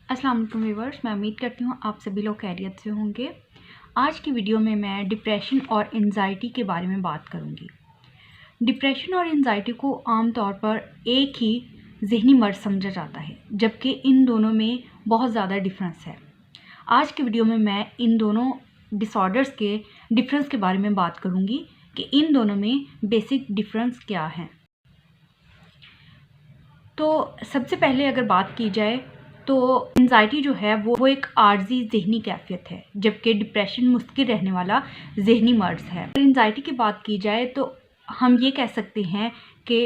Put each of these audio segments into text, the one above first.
अस्सलाम वालेकुम व्यूअर्स, मैं उम्मीद करती हूँ आप सभी लोग खैरियत से होंगे। आज की वीडियो में मैं डिप्रेशन और एंजाइटी के बारे में बात करूँगी। डिप्रेशन और एंजाइटी को आम तौर पर एक ही ज़हनी मर्ज़ समझा जाता है, जबकि इन दोनों में बहुत ज़्यादा डिफरेंस है। आज की वीडियो में मैं इन दोनों डिसऑर्डर्स के डिफरेंस के बारे में बात करूँगी कि इन दोनों में बेसिक डिफरेंस क्या हैं। तो सबसे पहले अगर बात की जाए तो एंजाइटी जो है वो एक आर्जी ज़हनी कैफियत है, जबकि डिप्रेशन मुस्तकिल रहने वाला ज़हनी मर्ज़ है। एंजाइटी की बात की जाए तो हम ये कह सकते हैं कि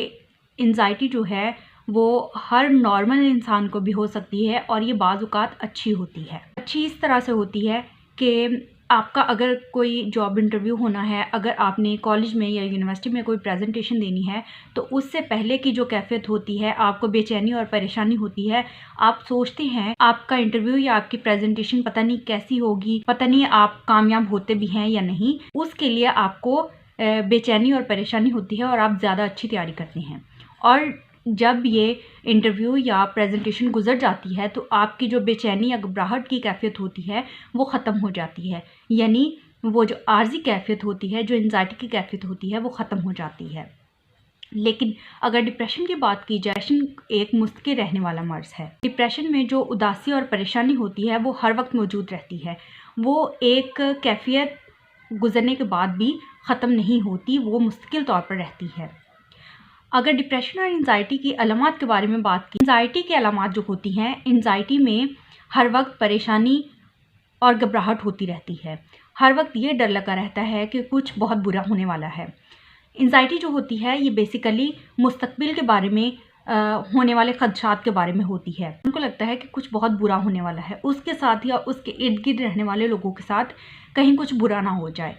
एंजाइटी जो है वो हर नॉर्मल इंसान को भी हो सकती है और ये बाज़ औक़ात अच्छी होती है। अच्छी इस तरह से होती है कि आपका अगर कोई जॉब इंटरव्यू होना है, अगर आपने कॉलेज में या यूनिवर्सिटी में कोई प्रेजेंटेशन देनी है, तो उससे पहले की जो कैफियत होती है, आपको बेचैनी और परेशानी होती है। आप सोचते हैं आपका इंटरव्यू या आपकी प्रेजेंटेशन पता नहीं कैसी होगी, पता नहीं आप कामयाब होते भी हैं या नहीं। उसके लिए आपको बेचैनी और परेशानी होती है और आप ज़्यादा अच्छी तैयारी करते हैं। और जब ये इंटरव्यू या प्रेजेंटेशन गुजर जाती है तो आपकी जो बेचैनी या घबराहट की कैफियत होती है वो ख़त्म हो जाती है, यानी वो जो आर्जी कैफियत होती है, जो एंजाइटी की कैफियत होती है, वो ख़त्म हो जाती है। लेकिन अगर डिप्रेशन की बात की जाए, डिप्रेशन एक मुस्तकिल रहने वाला मर्ज़ है। डिप्रेशन में जो उदासी और परेशानी होती है वो हर वक्त मौजूद रहती है। वो एक कैफियत गुजरने के बाद भी ख़त्म नहीं होती, वो मुस्तकिल तौर पर रहती है। अगर डिप्रेशन और एंजाइटी की अलामात के बारे में बात की, एंजाइटी की अलामात जो होती हैं, एंजाइटी में हर वक्त परेशानी और घबराहट होती रहती है। हर वक्त ये डर लगा रहता है कि कुछ बहुत बुरा होने वाला है। एंजाइटी जो होती है ये बेसिकली मुस्तकबिल के बारे में होने वाले खदशात के बारे में होती है। उनको लगता है कि कुछ बहुत बुरा होने वाला है, उसके साथ या उसके इर्द गिर्द रहने वाले लोगों के साथ कहीं कुछ बुरा ना हो जाए।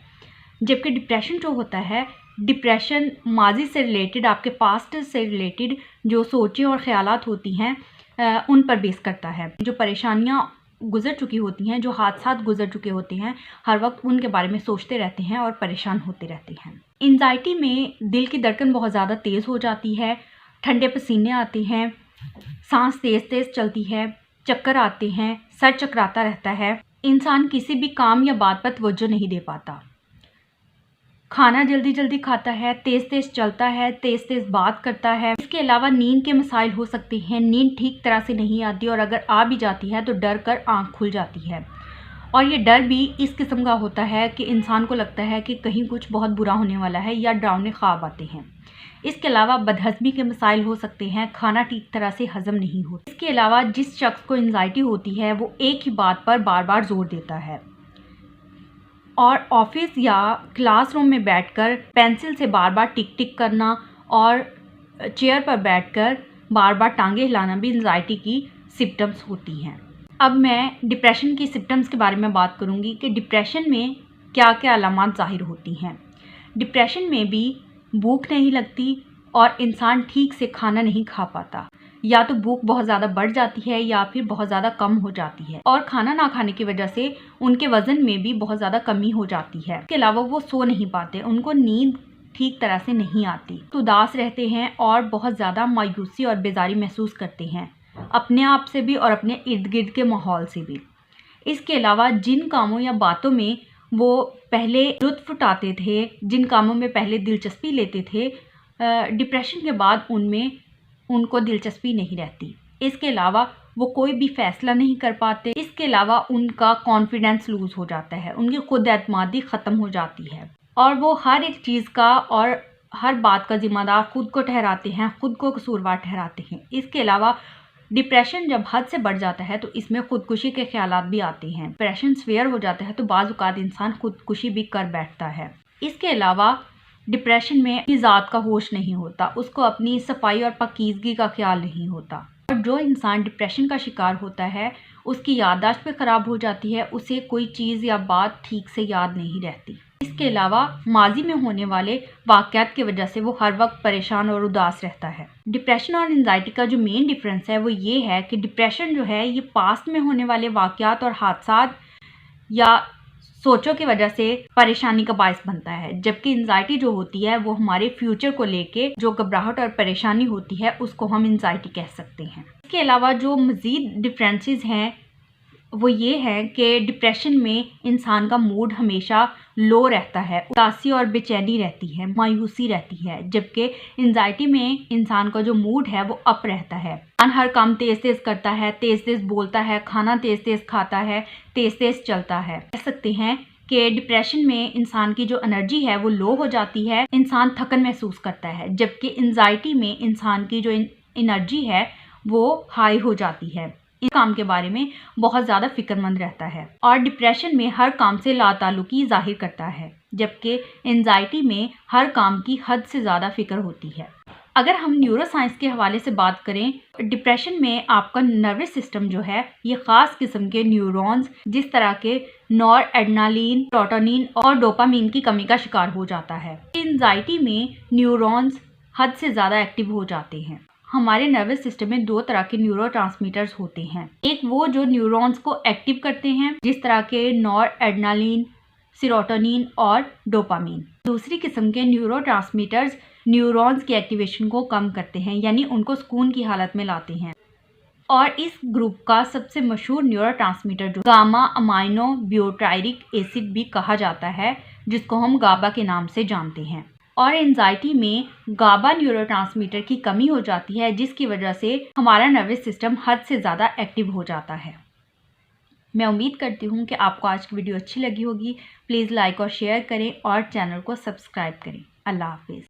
जबकि डिप्रेशन जो होता है, डिप्रेशन माजी से रिलेटेड, आपके पास्ट से रिलेटेड जो सोचें और ख़यालात होती हैं उन पर बेस करता है। जो परेशानियां गुजर चुकी होती हैं, जो हादसात गुजर चुके होते हैं, हर वक्त उनके बारे में सोचते रहते हैं और परेशान होते रहते हैं। एंजाइटी में दिल की धड़कन बहुत ज़्यादा तेज़ हो जाती है, ठंडे पसीने आते हैं, सांस तेज़ तेज़ चलती है, चक्कर आते हैं, सर चकराता रहता है, इंसान किसी भी काम या बात पर तवज्जो नहीं दे पाता, खाना जल्दी जल्दी खाता है, तेज़ तेज़ चलता है, तेज़ तेज़ बात करता है। इसके अलावा नींद के मसाइल हो सकते हैं, नींद ठीक तरह से नहीं आती और अगर आ भी जाती है तो डर कर आँख खुल जाती है। और ये डर भी इस किस्म का होता है कि इंसान को लगता है कि कहीं कुछ बहुत बुरा होने वाला है या डरावने ख्वाब आते हैं। इसके अलावा बदहज़मी के मसाइल हो सकते हैं, खाना ठीक तरह से हज़म नहीं होता। इसके अलावा जिस शख्स को एंजाइटी होती है वो एक ही बात पर बार बार जोर देता है और ऑफिस या क्लासरूम में बैठकर पेंसिल से बार बार टिक टिक करना और चेयर पर बैठकर बार बार टांगे हिलाना भी एंजाइटी की सिम्टम्स होती हैं। अब मैं डिप्रेशन की सिम्टम्स के बारे में बात करूंगी कि डिप्रेशन में क्या क्या अलामात ज़ाहिर होती हैं। डिप्रेशन में भी भूख नहीं लगती और इंसान ठीक से खाना नहीं खा पाता, या तो भूख बहुत ज़्यादा बढ़ जाती है या फिर बहुत ज़्यादा कम हो जाती है, और खाना ना खाने की वजह से उनके वज़न में भी बहुत ज़्यादा कमी हो जाती है। इसके अलावा वो सो नहीं पाते, उनको नींद ठीक तरह से नहीं आती, तो उदास रहते हैं और बहुत ज़्यादा मायूसी और बेजारी महसूस करते हैं, अपने आप से भी और अपने इर्द गिर्द के माहौल से भी। इसके अलावा जिन कामों या बातों में वो पहले लुत्फ़ उठाते थे, जिन कामों में पहले दिलचस्पी लेते थे, डिप्रेशन के बाद उनमें उनको दिलचस्पी नहीं रहती। इसके अलावा वो कोई भी फ़ैसला नहीं कर पाते। इसके अलावा उनका कॉन्फिडेंस लूज़ हो जाता है, उनकी खुद एतमादी ख़त्म हो जाती है और वो हर एक चीज़ का और हर बात का ज़िम्मेदार खुद को ठहराते हैं, खुद को कसूरवार ठहराते हैं। इसके अलावा डिप्रेशन जब हद से बढ़ जाता है तो इसमें खुदकुशी के ख्यालात भी आते हैं। डिप्रेशन सीवियर हो जाता है तो बाज़ औक़ात इंसान खुदकुशी भी कर बैठता है। इसके अलावा डिप्रेशन में अपनी ज़ात का होश नहीं होता, उसको अपनी सफाई और पाकीज़गी का ख्याल नहीं होता। और जो इंसान डिप्रेशन का शिकार होता है उसकी याददाश्त भी ख़राब हो जाती है, उसे कोई चीज़ या बात ठीक से याद नहीं रहती। इसके अलावा माजी में होने वाले वाक़यात की वजह से वो हर वक्त परेशान और उदास रहता है। डिप्रेशन और एंजाइटी का जो मेन डिफरेंस है वो ये है कि डिप्रेशन जो है ये पास्ट में होने वाले वाक़यात और हादसात या सोचों की वजह से परेशानी का बायस बनता है, जबकि एंजाइटी जो होती है वो हमारे फ्यूचर को लेके जो घबराहट और परेशानी होती है उसको हम एंजाइटी कह सकते हैं। इसके अलावा जो मज़ीद डिफरेंसेस हैं वो ये है कि डिप्रेशन में इंसान का मूड हमेशा लो रहता है, उदासी और बेचैनी रहती है, मायूसी रहती है, जबकि एंजाइटी में इंसान का जो मूड है वो अप रहता है। इंसान हर काम तेज तेज करता है, तेज तेज बोलता है, खाना तेज तेज खाता है, तेज तेज चलता है। कह सकते हैं कि डिप्रेशन में इंसान की जो एनर्जी है वो लो हो जाती है, इंसान थकन महसूस करता है, जबकि एंजाइटी में इंसान की जो एनर्जी है वो हाई हो जाती है, इस काम के बारे में बहुत ज़्यादा फिक्रमंद रहता है और डिप्रेशन में हर काम से लाताल्लुकी जाहिर करता है, जबकि एंजाइटी में हर काम की हद से ज़्यादा फिक्र होती है। अगर हम न्यूरोसाइंस के हवाले से बात करें, डिप्रेशन में आपका नर्वस सिस्टम जो है ये ख़ास किस्म के न्यूरॉन्स जिस तरह के नॉरएड्रेनालिन, सेरोटोनिन और डोपामीन की कमी का शिकार हो जाता है। एंजाइटी में न्यूरॉन्स हद से ज़्यादा एक्टिव हो जाते हैं। हमारे नर्वस सिस्टम में दो तरह के न्यूरोट्रांसमीटर्स होते हैं, एक वो जो न्यूरॉन्स को एक्टिव करते हैं जिस तरह के नॉरएड्रेनालिन, सेरोटोनिन और डोपामीन। दूसरी किस्म के न्यूरोट्रांसमीटर्स न्यूरॉन्स की एक्टिवेशन को कम करते हैं, यानी उनको सुकून की हालत में लाते हैं। और इस ग्रुप का सबसे मशहूर न्यूरोट्रांसमीटर जो गामा अमाइनो ब्यूटायरिक एसिड भी कहा जाता है, जिसको हम गाबा के नाम से जानते हैं। और एंजाइटी में गाबा न्यूरोट्रांसमीटर की कमी हो जाती है, जिसकी वजह से हमारा नर्वस सिस्टम हद से ज़्यादा एक्टिव हो जाता है। मैं उम्मीद करती हूँ कि आपको आज की वीडियो अच्छी लगी होगी। प्लीज़ लाइक और शेयर करें और चैनल को सब्सक्राइब करें। अल्लाह हाफिज़।